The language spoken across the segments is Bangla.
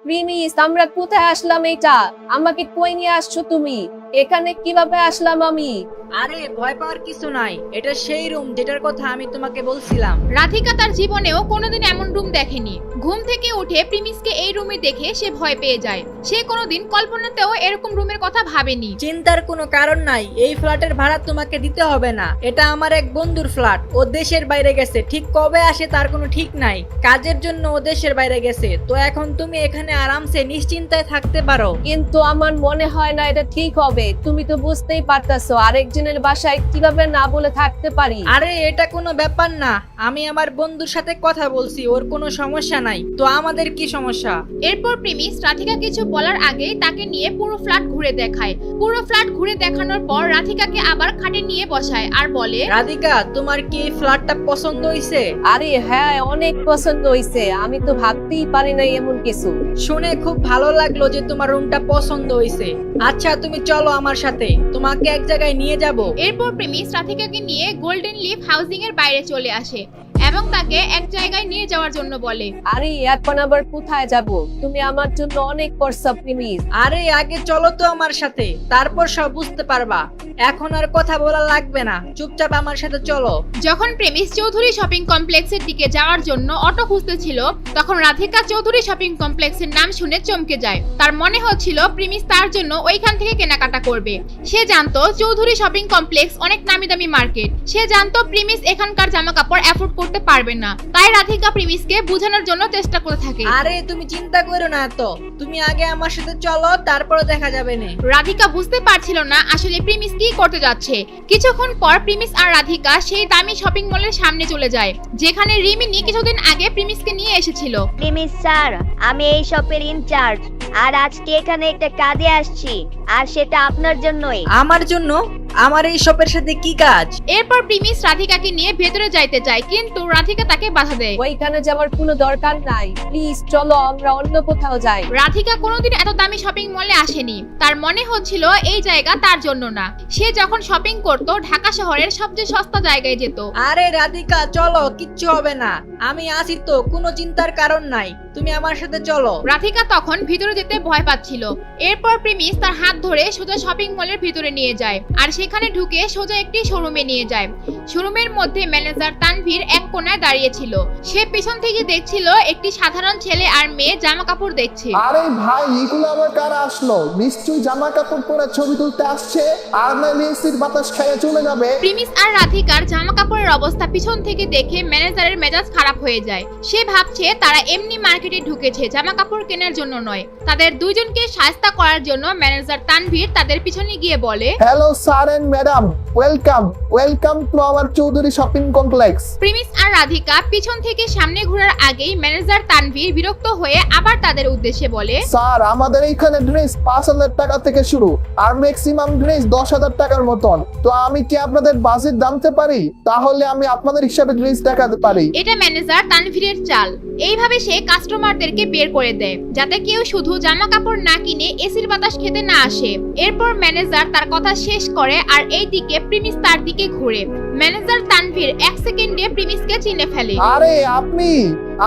প্রিমিস, আমরা কোথায় আসলাম? এটা আমাকে কই নিয়ে আসছো তুমি? এখানে কিভাবে আসলাম আমি? আরে ভয় পাওয়ার কিছু নাই, এটা সেই রুম যেটার কথা আমি তোমাকে বলছিলাম। রাধিকা তার জীবনেও কোনোদিন এমন রুম দেখেনি। ঘুম থেকে উঠে প্রিমিসকে এই রুমে দেখে সে ভয় পেয়ে যায়। সে কোনোদিন কল্পনাতেও এরকম রুমের কথা ভাবেনি। চিন্তার কোনো কারণ নাই, এই ফ্ল্যাটের ভাড়া তোমাকে দিতে হবে না। এটা আমার এক বন্ধুর ফ্ল্যাট, ও দেশের বাইরে গেছে, ঠিক কবে আসে তার কোনো ঠিক নাই। কাজের জন্য ও দেশের বাইরে গেছে, তো এখন তুমি এখানে আরামসে নিশ্চিন্তায় থাকতে পারো। কিন্তু আমার মনে হয় না এটা ঠিক হবে। তুমি তো বুঝতেই পারতাছো আরেকজনের বাসায় কিভাবে না বলে থাকতে পারি। আরে এটা কোনো ব্যাপার না, আমি আমার বন্ধুর সাথে কথা বলছি, ওর কোনো সমস্যা নাই। তো আমাদের কি সমস্যা? এরপর প্রিমিস রাধিকা কিছু বলার আগেই তাকে নিয়ে পুরো ফ্ল্যাট ঘুরে দেখায়। পুরো ফ্ল্যাট ঘুরে দেখানোর পর রাধিকাকে আবার খাটে নিয়ে বসায় আর বলে, রাধিকা, তোমার কি এই ফ্ল্যাটটা পছন্দ হইছে? আরে হ্যাঁ, অনেক পছন্দ হইছে। আমি তো ভাবতেই পারি না এমন কিছু। শুনে খুব ভালো লাগলো যে তোমার রুমটা পছন্দ হইছে। আচ্ছা তুমি চলো আমার সাথে, তোমাকে এক জায়গায় নিয়ে যাব। এরপর প্রিমিস রাধিকাকে নিয়ে গোল্ডেন লিফ হাউজিং এর বাইরে চলে আসে এবং তাকে এক জায়গায় নিয়ে যাওয়ার জন্য বলে। আরে এখন আবার কোথায় যাব? তুমি আমার জন্য অনেক করছো প্রিমিস। আরে আগে চলো তো আমার সাথে, তারপর সব বুঝতে পারবা। এখন আর কথা বলা লাগবে না, চুপচাপ আমার সাথে চলো। যখন প্রেমিস চৌধুরী শপিং কমপ্লেক্সের দিকে যাওয়ার জন্য অটো খুঁজতেছিল, তখন রাধিকা চৌধুরী শপিং কমপ্লেক্সের নাম শুনে চমকে যায়। তার মনে হচ্ছিল প্রেমিস তার জন্য ওইখান থেকে কেনাকাটা করবে। সে জানতো চৌধুরী শপিং কমপ্লেক্স অনেক নামি দামি মার্কেট। সে জানতো প্রেমিস এখানকার জামা কাপড় অ্যাফোর্ড করতে পারবে না। তাই রাধিকা প্রেমিসকে বোঝানোর জন্য চেষ্টা করে থাকে। আরে তুমি চিন্তা করো না তো, তুমি আগে আমার সাথে চলো, তারপরে দেখা যাবে না। রাধিকা বুঝতে পারছিল না আসলে প্রিমিস কি করতে যাচ্ছে। কিছুক্ষণ পর প্রিমিস আর রাধিকা সেই দামি শপিং মলের সামনে চলে যায়, যেখানে রিমিনি কিছুদিন আগে প্রিমিসকে নিয়ে এসেছিল। প্রিমিস স্যার, আমি এই শপের ইনচার্জ, আর আজকে এখানে একটা কাজে আসছি, আর সেটা আপনার জন্যই। আমার জন্য? আমার এই শপের সাথে কি কাজ? এরপর প্রিমিস রাধিকাকে নিয়ে ভেতরে যাইতে চায়, কিন্তু রাধিকা তাকে বাধা দেয়। ওইখানে যাওয়ার কোনো দরকার নাই, প্লিজ চলো আমরা অন্য কোথাও যাই। রাধিকা কোনোদিন এত দামি শপিং মলে আসেনি। তার মনে হচ্ছিল এই জায়গা তার জন্য না। সে যখন শপিং করত ঢাকা শহরের সবচেয়ে সস্তা জায়গায় যেত। আরে রাধিকা চলো, কিচ্ছু হবে না, আমি আছি তো, কোনো চিন্তার কারণ নাই, তুমি আমার সাথে চলো। রাধিকা তখন ভিতরে যেতে ভয় পাচ্ছিল। এরপর প্রিমিস তার হাত ধরে সোজা শপিং মলের ভিতরে নিয়ে যায়, আর সেখানে ঢুকে সোজা একটি শোরুমে নিয়ে যায়। শোরুমের মধ্যে ম্যানেজার তানভীর এক কোণায় দাঁড়িয়ে ছিল। সে পিছন থেকে দেখছিল একটি সাধারণ ছেলে আর মেয়ে জামা কাপড় দেখছে। আরে ভাই, এগুলো আবার কারা আসলো? নিশ্চয়ই জামা কাপড় পরে ছবি তুলতে আসছে, আর নাইলে এসির বাতাস খেয়ে চলে যাবে। প্রিমিস আর রাধিকার জামা কাপড়ের অবস্থা পিছন থেকে দেখে ম্যানেজারের মেজাজ খারাপ হয়ে যায়। সে ভাবছে তারা এমনি মার্কেটে ঢুকেছে, জামা কাপড় কেনার জন্য নয়। তাদের দুইজনকে শায়েস্তা করার জন্য ম্যানেজার তানভীর তাদের পিছনে গিয়ে বলে, hello sir and madam, welcome to our Chowdhury shopping complex. প্রিমিস আর রাধিকা পিছন থেকে সামনে ঘোরার আগেই ম্যানেজার তানভীর বিরক্ত হয়ে আবার তাদের উদ্দেশ্যে বলে, স্যার আমাদের এইখানে ড্রেস 5,000 টাকা থেকে শুরু, আর ম্যাক্সিমাম ড্রেস 10,000 টাকার মতন। তো আমি কি আপনাদের বাজেট জানতে পারি? তাহলে আমি আপনাদের হিসাবে ড্রেস দেখাতে পারি। এটা ম্যানেজার তানভীরের চাল। এইভাবে সে কাস্টমারদেরকে বের করে দেয়, যাতে কেউ শুধু জামা কাপড় না কিনে এসির বাতাস খেতে না আসে। এরপর ম্যানেজার তার কথা শেষ করে আর এইদিকে প্রিমিস তার দিকে ঘুরে। ম্যানেজার তানভীর এক সেকেন্ডে প্রিমিসকে চিনে ফেলে। আরে আপনি,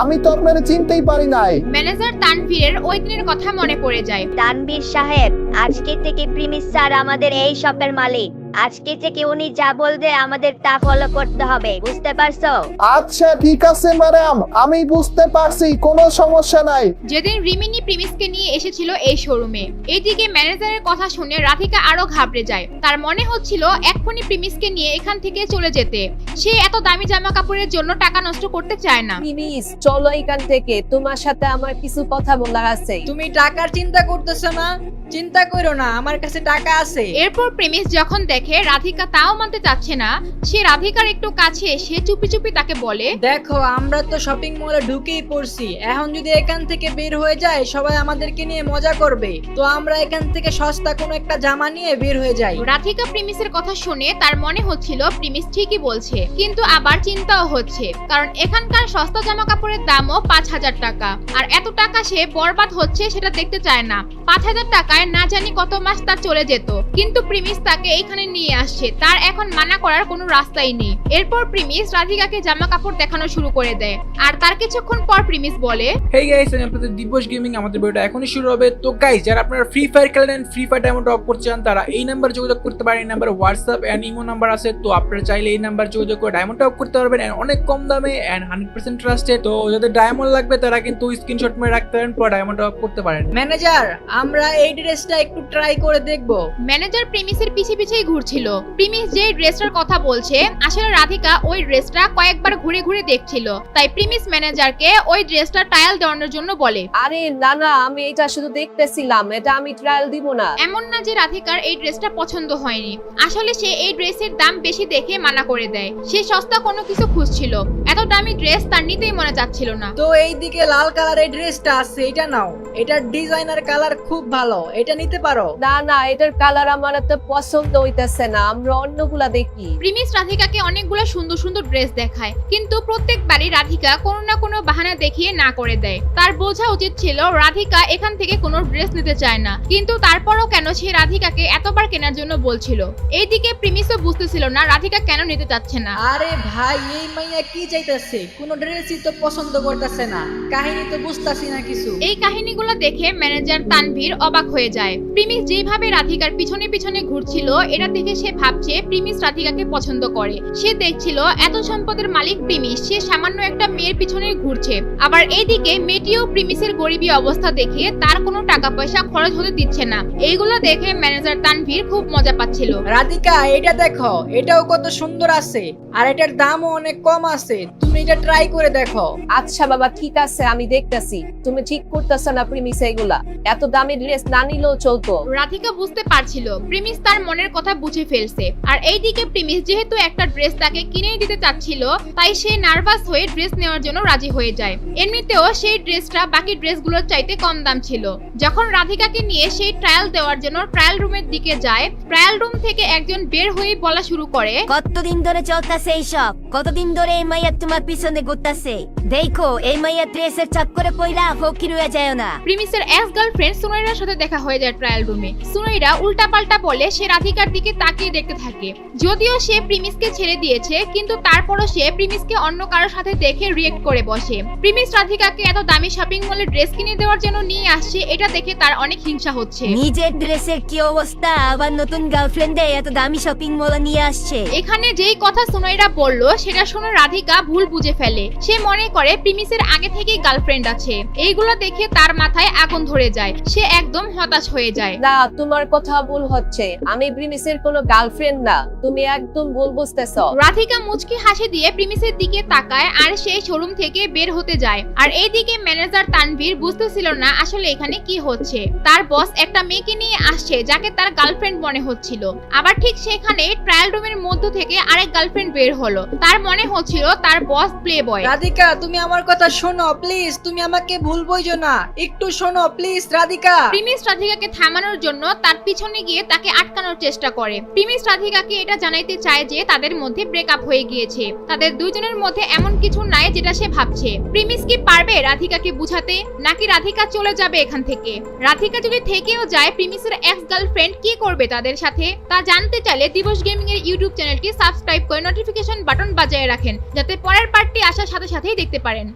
আমি তো আপনারে চিনতেই পারি নাই। ম্যানেজার তানভীরের ওই দিনের কথা মনে পড়ে যায়। তানভীর সাহেব, আজকে থেকে প্রিমিস স্যার আমাদের এই শপের মালিক। আজকে থেকে উনি যা বলবে আমাদের তা ফলো করতে হবে, বুঝতে পারছো? আচ্ছা ঠিক আছে ম্যাডাম, আমি বুঝতে পারছি, কোনো সমস্যা নাই। যেদিন রিমিনি প্রিমিসকে নিয়ে এসেছিল এই শোরুমে, এইদিকে ম্যানেজারের কথা শুনে রাধিকা আরো ঘাবড়ে যায়। তার মনে হচ্ছিল এক্ষুনি প্রিমিসকে নিয়ে এখান থেকে চলে যেতে। সে এত দামি জামা কাপড়ের জন্য টাকা নষ্ট করতে চায় না। প্লিজ চলো এখান থেকে, তোমার সাথে আমার কিছু কথা বলার আছে। তুমি টাকার চিন্তা করতেছো না? চিন্তা করো না, আমার কাছে টাকা আছে। এরপর প্রেমিস যখন দেখে রাধিকা তাও মানতে চাচ্ছে না, সে রাধিকার একটু কাছে এসে চুপি চুপি তাকে বলে, দেখো আমরা তো শপিং মলে ঢুকেই পড়ছি, এখন যদি এখান থেকে বের হয়ে যায় সবাই আমাদেরকে নিয়ে মজা করবে। তো আমরা এখান থেকে সস্তা কোনো একটা জামা নিয়ে বের হয়ে যাই। রাধিকা প্রিমিসের কথা শুনে তার মনে হচ্ছিল প্রিমিস ঠিকই বলছে, কিন্তু আবার চিন্তাও হচ্ছে, কারণ এখানকার সস্তা জামা কাপড়ের দামও 5,000 টাকা, আর এত টাকা সে বরবাদ হচ্ছে সেটা দেখতে চায় না। 5,000 টাকায় না জানি কত মাস তার চলে যেত, কিন্তু প্রিমিস তাকে এইখানে নিয়ে আসছে, তার এখন মানা করার কোনো রাস্তাই নেই। এরপর প্রিমিস রাধিকাকে জামা কাপড় দেখানো শুরু করে দেয়, আর তার কিছুক্ষণ পর প্রিমিস বলে, হেই গাইস, আমি আপনাদের দিবস গেমিং। আমাদের ভিডিওটা এখনই শুরু হবে। তো গাইস, যারা আপনারা ফ্রি ফায়ার খেলেন, ফ্রি ফায়ার ডায়মন্ড টপ করতে চান, তারা এই নাম্বার যোগাযোগ করতে পারেন। এই number whatsapp and imo number আছে। তো আপনারা চাইলে এই নাম্বার যোগাযোগ করে ডায়মন্ড টপ করতে পারবেন and অনেক কম দামে এন্ড 100% ট্রাস্টেড। তো যাদের ডায়মন্ড লাগবে তারা কিন্তু স্ক্রিনশট মেরে রাখতে পারেন, পর ডায়মন্ড টপ করতে পারেন। ম্যানেজার, আমরা এই ড্রেসটা একটু ট্রাই করে দেখবো। ম্যানেজার প্রিমিসের পিছে পিছেই ঘুরছিল। প্রিমিস যে ড্রেসটার কথা বলছে, আসলে রাধিকা ওই ড্রেসটা কয়েকবার ঘুরে ঘুরে দেখছিল। তাই প্রিমিস ম্যানেজারকে ওই ড্রেসটা ট্রায়াল দেওয়ানোর জন্য বলে। আরে না না, আমি এটা শুধু দেখতেছিলাম, এটা আমি ট্রায়াল দিব না। এমন না যে রাধিকার এই ড্রেসটা পছন্দ হয়নি, আসলে সে এই ড্রেসের দাম বেশি দেখে মানা করে দেয়। সে সস্তা কোনো কিছু খুঁজছিল, এত দামি ড্রেস তার নিতেই মনে যাচ্ছিল না। তো এইদিকে লাল কালারের ড্রেসটা আছে, এটা নাও। এটার ডিজাইনার কালার খুব ভালো, এটা নিতে পারো। না না, এটার কালার আমার তো পছন্দ হইতেছে না, আমরা অন্যগুলা দেখি। প্রিমিস রাধিকাকে অনেকগুলো সুন্দর সুন্দর ড্রেস দেখায়, কিন্তু প্রত্যেকবারই রাধিকা কোনো না কোনো বাহানা দেখিয়ে না করে দেয়। তার বোঝা উচিত ছিল রাধিকা এখান থেকে কোনো ড্রেস নিতে চায় না, কিন্তু তারপরও কেন সে রাধিকাকে এতবার কেনার জন্য বলছিল। এইদিকে প্রিমিসও বুঝতেছিল না রাধিকা কেন নিতে চাচ্ছে না। আরে ভাই, এই মাইয়া কি চাইতেছে? কোনো ড্রেসই তো পছন্দ করতেছে না, কাহিনী তো বুঝতাছি না কিছু। এই কাহিনীগুলো দেখে ম্যানেজার তানভীর অবাক হয়ে যায়। প্রিমিস যেভাবে রাধিকার পিছনে পিছনে ঘুরছিল, এটা দেখে সে ভাবছে প্রিমিস রাধিকাকে পছন্দ করে। সে দেখছিল এত সম্পদের মালিক প্রিমিস, সে সামান্য একটা মেয়ের পিছনে ঘুরছে। আবার এইদিকে মেয়েটিও প্রিমিসের গরিবী অবস্থা দেখে তার কোনো টাকা পয়সা খরচ হতে দিচ্ছে না। এইগুলো দেখে ম্যানেজার তানভীর খুব মজা পাচ্ছিল। রাধিকা, এটা দেখো, এটাও কত সুন্দর আছে, আর এটার দামও অনেক কম আছে। তুমি এটা ট্রাই করে দেখো। আচ্ছা বাবা, ঠিক আছে, আমি দেখতেছি। তুমি ঠিক করতেছ না প্রিমিস, এগুলা এত দামি ড্রেস না নিলেও চলতো। রাধিকা বুঝতে পারছিল প্রিমিস তার মনের কথা বুঝে ফেলছে, আর এইদিকে প্রিমিস যেহেতু একটা ড্রেস তাকে কিনে দিতে চাচ্ছিল, তাই সে নার্ভাস হয়ে ড্রেস নেওয়ার জন্য রাজি হয়ে যায়। এমনিতেও সেই ড্রেসটা বাকি ড্রেসগুলোর চাইতে কম দাম ছিল। যখন রাধিকাকে নিয়ে সেই ট্রায়াল দেওয়ার জন্য ট্রায়াল রুমের দিকে যায়, ট্রায়াল রুম থেকে একজন বের হয়ে বলা শুরু করে, কতদিন ধরে চলতেছে এইসব? কতদিন ধরে এই মাইয়া তোমার পিছনে ঘুরতেছে? দেখো, এই মাইয়া ড্রেসের চাপ করে পইরা ফকির হয়ে যায় না। প্রিমিসের এক্স গার্লফ্রেন্ড সুনাইরার সাথে দেখা হয়ে যায় ট্রায়াল রুমে। সুনাইরা উল্টাপাল্টা বলে সে রাধিকার দিকে তাকিয়ে দেখতে থাকে। যদিও সে প্রিমিসকে ছেড়ে দিয়েছে, কিন্তু তারপরও সে প্রিমিসকে অন্য কারোর সাথে দেখে রিয়েক্ট করে বসে। প্রিমিস রাধিকাকে এত দামি শপিং মলে ড্রেস কিনে দেওয়ার জন্য নিয়ে আসছে, এটা দেখে তার অনেক হিংসা হচ্ছে। নিজের ড্রেসের কি অবস্থা, আবার নতুন গার্লফ্রেন্ডে এত দামি শপিং মলে নিয়ে আসছে। এখানে যেই কথা সুনাইরা বলল সেটা শুনে রাধিকা ভুল বুঝে ফেলে। সে মনে করে প্রিমিসের আগে থেকেই গার্লফ্রেন্ড আছে। এইগুলো দেখে তার মাথায় আগুন ধরে যায়, সে একদম হতাশ হয়ে যায়। না, তোমার কথা ভুল হচ্ছে, আমি প্রিমিসের কোনো গার্লফ্রেন্ড না, তুমি একদম ভুল বুঝতেছ। রাধিকা মুচকি হাসি দিয়ে প্রিমিসের দিকে তাকায় আর সেই শোরুম থেকে বের হতে যায়। আর এইদিকে ম্যানেজার তানভীর বুঝতেছিল না আসলে এখানে কি হচ্ছে। তার বস একটা মেয়েকে নিয়ে আসছে যাকে তার গার্লফ্রেন্ড মনে হচ্ছিল। আবার ঠিক সেখানে ট্রায়াল রুমের মধ্য থেকে আরেক গার্লফ্রেন্ড বের হলো। তার মনে হচ্ছিল তার বস প্লে বয়। রাধিকা, তুমি আমার কথা শোনো প্লিজ, তুমি আমাকে ভুল বুঝো না, একটু শোনো প্লিজ রাধিকা। প্রিমিস রাধিকাকে থামানোর জন্য তার পিছনে গিয়ে তাকে আটকানোর চেষ্টা করে। প্রিমিস রাধিকাকে এটা জানাইতে চায় যে তাদের মধ্যে ব্রেকআপ হয়ে গিয়েছে, তাদের দুইজনের মধ্যে এমন কিছু নাই যেটা সে ভাবছে। প্রিমিস কি পারবে রাধিকাকে বুঝাতে, নাকি রাধিকা চলে যাবে এখান থেকে? রাধিকা যদি থেকেও যায়, প্রিমিসের এক্স গার্লফ্রেন্ড কি করবে তাদের সাথে? তা জানতে চাইলে দিবস গেমিং এর ইউটিউব চ্যানেলটি সাবস্ক্রাইব করে নোটিফিকেশন বাটন বাজিয়ে রাখেন, যাতে পরের পার্টটি আসার সাথে সাথেই দেখতে পারেন।